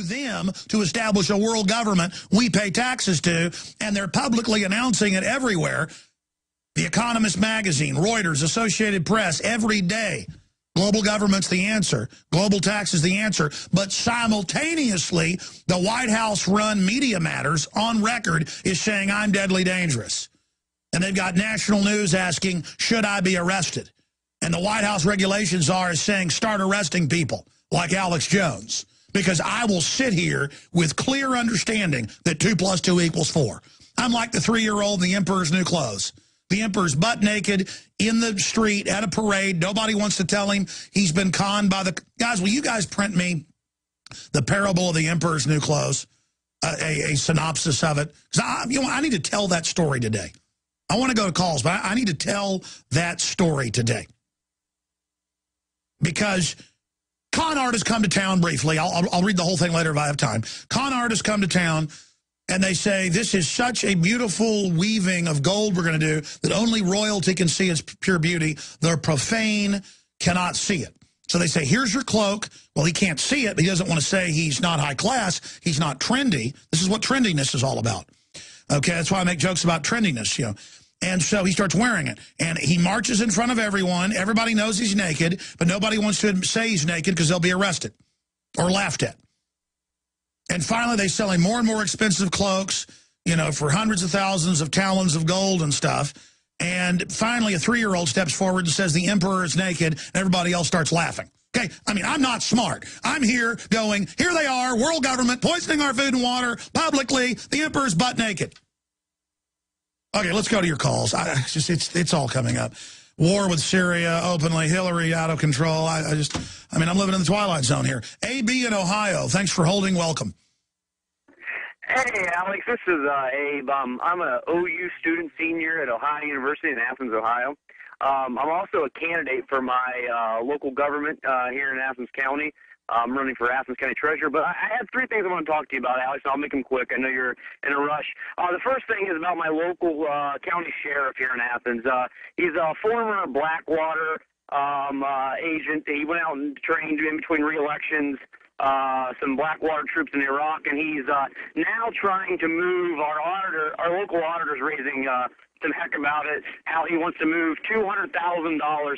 them to establish a world government we pay taxes to, and they're publicly announcing it everywhere. The Economist magazine, Reuters, Associated Press, every day. Global government's the answer. Global tax is the answer. But simultaneously, the White House-run Media Matters on record is saying, I'm deadly dangerous. And they've got national news asking, should I be arrested? And the White House regulations is saying, start arresting people like Alex Jones. Because I will sit here with clear understanding that 2 + 2 = 4. I'm like the 3-year-old in the Emperor's New Clothes. The Emperor's butt naked in the street at a parade. Nobody wants to tell him he's been conned by the... Guys, will you guys print me the parable of the Emperor's New Clothes? A synopsis of it? Because I need to tell that story today. I want to go to calls, but I need to tell that story today. Because con artists come to town briefly. I'll read the whole thing later if I have time. Con artists come to town, and they say, this is such a beautiful weaving of gold we're going to do that only royalty can see its pure beauty. The profane cannot see it. So they say, here's your cloak. Well, he can't see it, but he doesn't want to say he's not high class. He's not trendy. This is what trendiness is all about. Okay, that's why I make jokes about trendiness, you know. And so he starts wearing it. And he marches in front of everyone. Everybody knows he's naked, but nobody wants to say he's naked because they'll be arrested or laughed at. And finally, they sell him more and more expensive cloaks, you know, for hundreds of thousands of talons of gold and stuff. And finally, a 3-year-old steps forward and says the emperor is naked, and everybody else starts laughing. Okay, I mean, I'm not smart. I'm here going, here they are, world government, poisoning our food and water, publicly, the emperor's butt naked. Okay, let's go to your calls. It's all coming up. War with Syria, openly, Hillary out of control. I mean, I'm living in the twilight zone here. AB in Ohio, thanks for holding. Welcome. Hey, Alex, this is Abe. I'm a OU student senior at Ohio University in Athens, Ohio. I'm also a candidate for my local government here in Athens County. I'm running for Athens County Treasurer, but I have 3 things I want to talk to you about, Alex, and I'll make them quick. I know you're in a rush. The first thing is about my local county sheriff here in Athens. He's a former Blackwater agent. He went out and trained in between re-elections some Blackwater troops in Iraq, and he's now trying to move our local auditor's raising some heck about it, how he wants to move $200,000,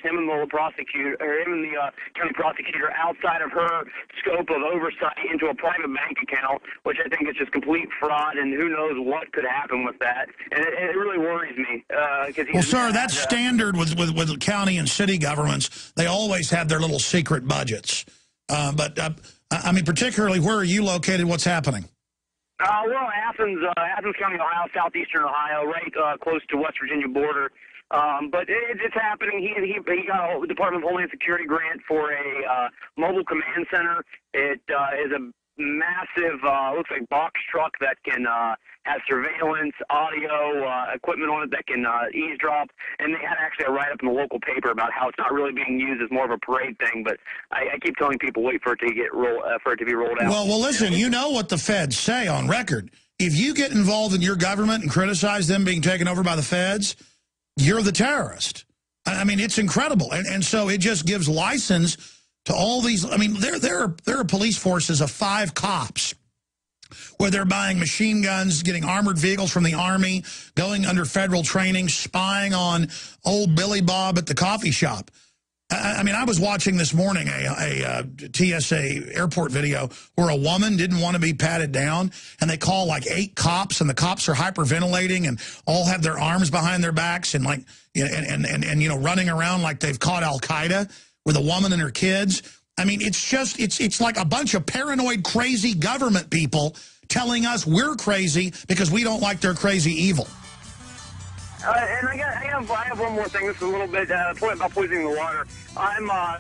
him and the prosecutor, or him and the county prosecutor, outside of her scope of oversight into a private bank account, which I think is just complete fraud, and who knows what could happen with that. And it really worries me. Well, sir, that's standard with county and city governments. They always have their little secret budgets. But I mean, particularly, where are you located? What's happening? Well, Athens County, Ohio, southeastern Ohio, right close to West Virginia border. But it's happening. He got a Department of Homeland Security grant for a mobile command center. It is a massive, looks like box truck that can have surveillance, audio, equipment on it that can eavesdrop. And they had actually a write-up in the local paper about how it's not really being used as more of a parade thing. But I keep telling people, wait for it to be rolled out. Well, listen, you know what the feds say on record. If you get involved in your government and criticize them being taken over by the feds, you're the terrorist. I mean, it's incredible. And so it just gives license to all these. I mean, there are police forces of 5 cops where they're buying machine guns, getting armored vehicles from the Army, going under federal training, spying on old Billy Bob at the coffee shop. I mean, I was watching this morning a TSA airport video where a woman didn't want to be patted down, and they call like 8 cops, and the cops are hyperventilating and all have their arms behind their backs and like and you know, running around like they've caught Al-Qaeda with a woman and her kids. I mean, it's like a bunch of paranoid, crazy government people telling us we're crazy because we don't like their crazy evil. And I have one more thing. This is a little bit about poisoning the water.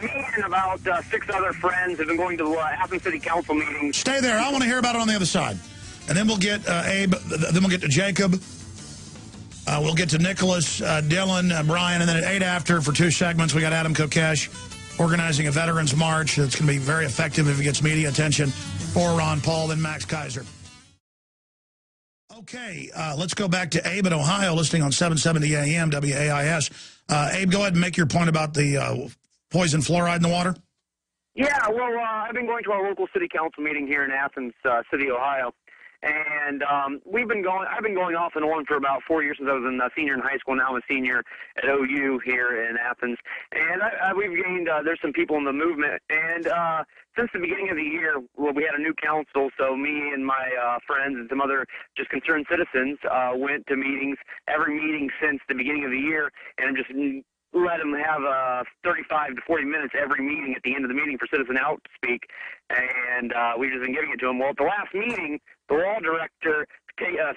Me and about 6 other friends have been going to Athens City Council meetings. Stay there. I want to hear about it on the other side. And then we'll get Abe, then we'll get to Jacob. We'll get to Nicholas, Dylan, Brian, and then at 8 after for 2 segments, we got Adam Kokesh organizing a Veterans March. That's going to be very effective if it gets media attention for Ron Paul, then Max Kaiser. Okay, let's go back to Abe in Ohio, listening on 770 AM WAIS. Abe, go ahead and make your point about the poison fluoride in the water. Yeah, well, I've been going to our local city council meeting here in Athens City, Ohio, and I've been going off and on for about 4 years since I was a senior in high school. Now I'm a senior at OU here in Athens, and we've gained. There's some people in the movement, and since the beginning of the year, well, we had a new council. So me and my friends and some other just concerned citizens went to meetings, every meeting since the beginning of the year, and I'm just let them have 35 to 40 minutes every meeting at the end of the meeting for citizen out to speak, and we've just been giving it to them. Well, at the last meeting, the law director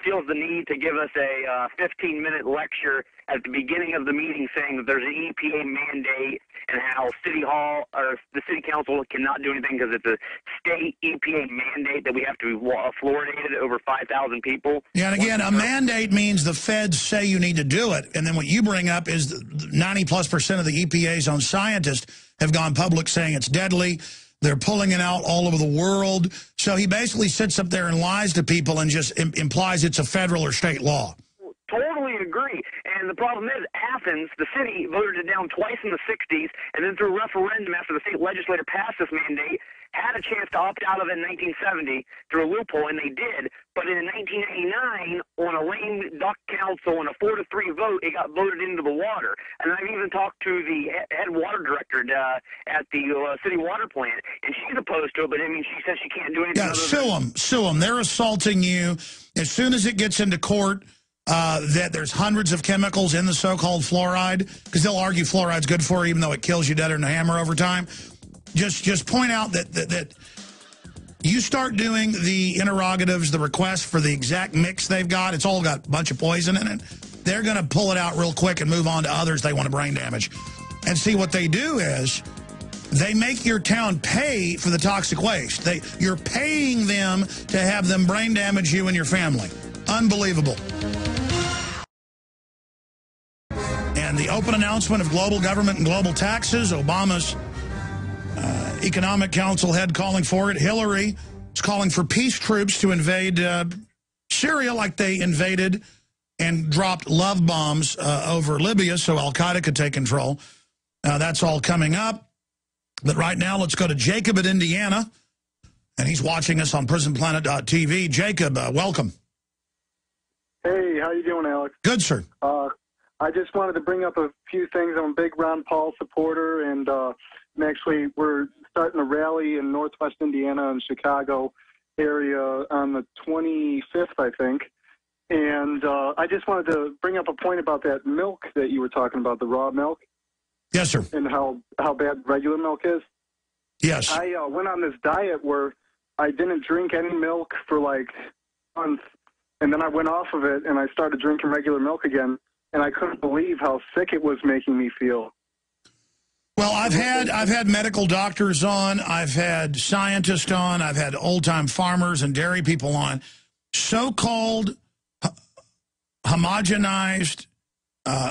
feels the need to give us a 15-minute lecture at the beginning of the meeting saying that there's an EPA mandate and how City Hall or the City Council cannot do anything because it's a state EPA mandate that we have to be fluoridated over 5,000 people. Yeah, and again, a mandate means the feds say you need to do it. And then what you bring up is 90+% of the EPA's own scientists have gone public saying it's deadly. They're pulling it out all over the world. So he basically sits up there and lies to people and just implies it's a federal or state law. Totally agree. And the problem is Athens, the city, voted it down twice in the 60s, and then through referendum after the state legislature passed this mandate, had a chance to opt out of it in 1970 through a loophole, and they did. But in 1989, on a lame duck council on a 4-3 vote, it got voted into the water. And I've even talked to the head water director at the city water plant, and she's opposed to it, but I mean, she says she can't do anything. Yeah, sue them. They're assaulting you. As soon as it gets into court, that there's hundreds of chemicals in the so-called fluoride, because they'll argue fluoride's good for you, even though it kills you deader than a hammer over time. Just point out that you start doing the interrogatives, the requests for the exact mix they've got. It's all got a bunch of poison in it. They're going to pull it out real quick and move on to others they want to brain damage. And see, what they do is they make your town pay for the toxic waste. You're paying them to have them brain damage you and your family. Unbelievable. And the open announcement of global government and global taxes, Obama's Economic Council head calling for it. Hillary is calling for peace troops to invade Syria like they invaded and dropped love bombs over Libya so al-Qaeda could take control. That's all coming up. But right now, let's go to Jacob in Indiana. And he's watching us on PrisonPlanet.tv. Jacob, welcome. Hey, how you doing, Alex? Good, sir. I just wanted to bring up a few things. I'm a big Ron Paul supporter, and we're starting a rally in Northwest Indiana and Chicago area on the 25th, I think. And I just wanted to bring up a point about that milk that you were talking about, the raw milk. Yes, sir. And how bad regular milk is. Yes. I went on this diet where I didn't drink any milk for like months, and then I went off of it and I started drinking regular milk again, and I couldn't believe how sick it was making me feel. Well, I've had medical doctors on, I've had scientists on, I've had old-time farmers and dairy people on. So-called homogenized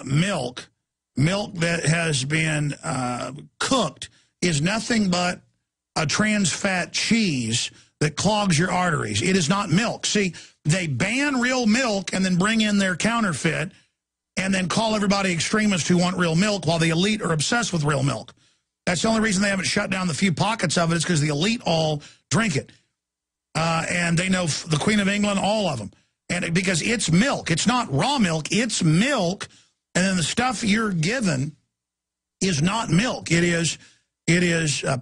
milk that has been cooked, is nothing but a trans fat cheese that clogs your arteries. It is not milk. See, they ban real milk and then bring in their counterfeit and then call everybody extremists who want real milk while the elite are obsessed with real milk. That's the only reason they haven't shut down the few pockets of it is because the elite all drink it. And they know the Queen of England, all of them. And because it's milk. It's not raw milk. It's milk. And then the stuff you're given is not milk. It is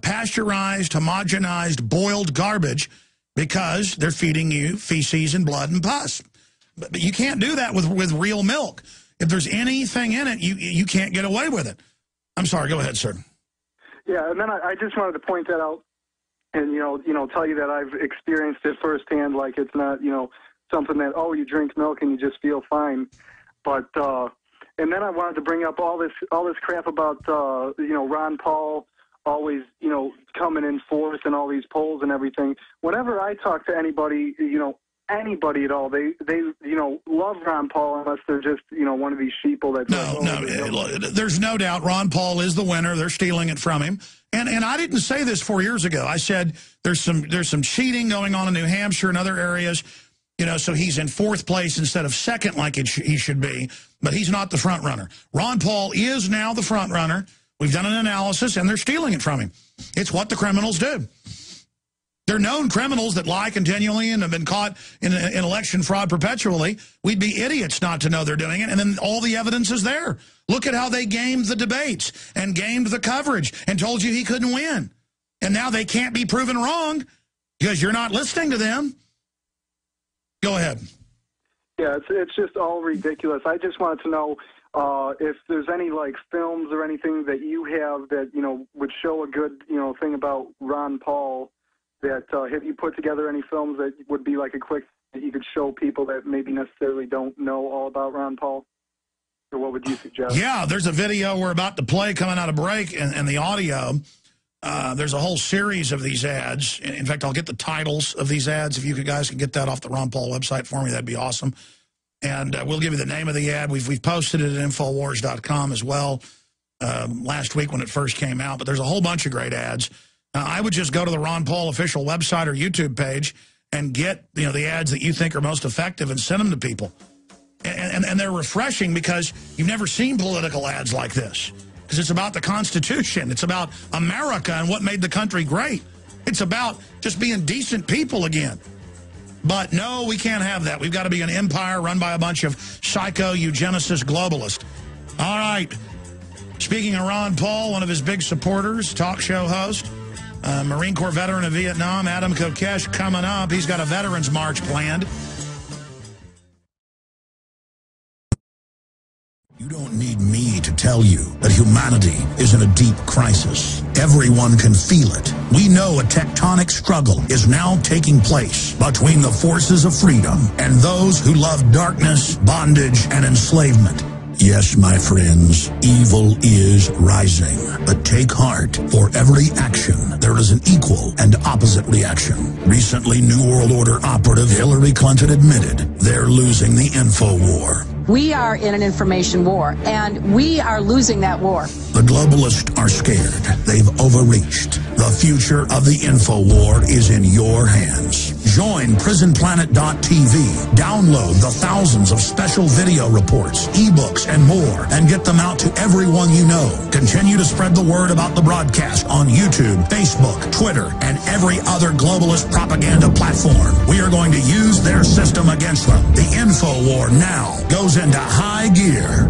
pasteurized, homogenized, boiled garbage because they're feeding you feces and blood and pus. But you can't do that with real milk. If there's anything in it, you can't get away with it. I'm sorry. Go ahead, sir. Yeah, and then I just wanted to point that out and, tell you that I've experienced it firsthand. Like it's not, something that, oh, you drink milk and you just feel fine. But, and then I wanted to bring up all this crap about, Ron Paul always, coming in force and all these polls and everything. Whenever I talk to anybody, anybody at all, they love Ron Paul unless they're just, one of these sheeple that... No, there's no doubt Ron Paul is the winner. They're stealing it from him. And I didn't say this 4 years ago. I said there's some cheating going on in New Hampshire and other areas, so he's in fourth place instead of second like he should be, but he's not the front runner. Ron Paul is now the front runner. We've done an analysis, and they're stealing it from him. It's what the criminals do. They're known criminals that lie continually and have been caught in election fraud perpetually. We'd be idiots not to know they're doing it, and then all the evidence is there. Look at how they gamed the debates and gamed the coverage and told you he couldn't win. And now they can't be proven wrong because you're not listening to them. Go ahead. Yeah, it's just all ridiculous. I just wanted to know if there's any like films or anything that you have that would show a good thing about Ron Paul. That have you put together any films that would be like a quick that you could show people that maybe necessarily don't know all about Ron Paul? Or what would you suggest? Yeah, there's a video we're about to play coming out of break, and the audio. There's a whole series of these ads. In fact, I'll get the titles of these ads. If you guys can get that off the Ron Paul website for me, that'd be awesome. And we'll give you the name of the ad. We've posted it at Infowars.com as well last week when it first came out. But there's a whole bunch of great ads. I would just go to the Ron Paul official website or YouTube page and get the ads that you think are most effective and send them to people. And they're refreshing because you've never seen political ads like this. Because it's about the Constitution. It's about America and what made the country great. It's about just being decent people again. But no, we can't have that. We've got to be an empire run by a bunch of psycho eugenicist globalists. All right. Speaking of Ron Paul, one of his big supporters, talk show host, Marine Corps veteran of Vietnam, Adam Kokesh, coming up. He's got a Veterans March planned. You don't need me to tell you that humanity is in a deep crisis. Everyone can feel it. We know a tectonic struggle is now taking place between the forces of freedom and those who love darkness, bondage, and enslavement. Yes, my friends, evil is rising. But take heart. For every action, there is an equal and opposite reaction. Recently, New World Order operative Hillary Clinton admitted they're losing the info war. We are in an information war, and we are losing that war. The globalists are scared. They've overreached. The future of the info war is in your hands. Join PrisonPlanet.tv. Download the thousands of special video reports, ebooks, and more, and get them out to everyone you know. Continue to spread the word about the broadcast on YouTube, Facebook, Twitter, and every other globalist propaganda platform. We are going to use their system against them. The info war now goes into high gear.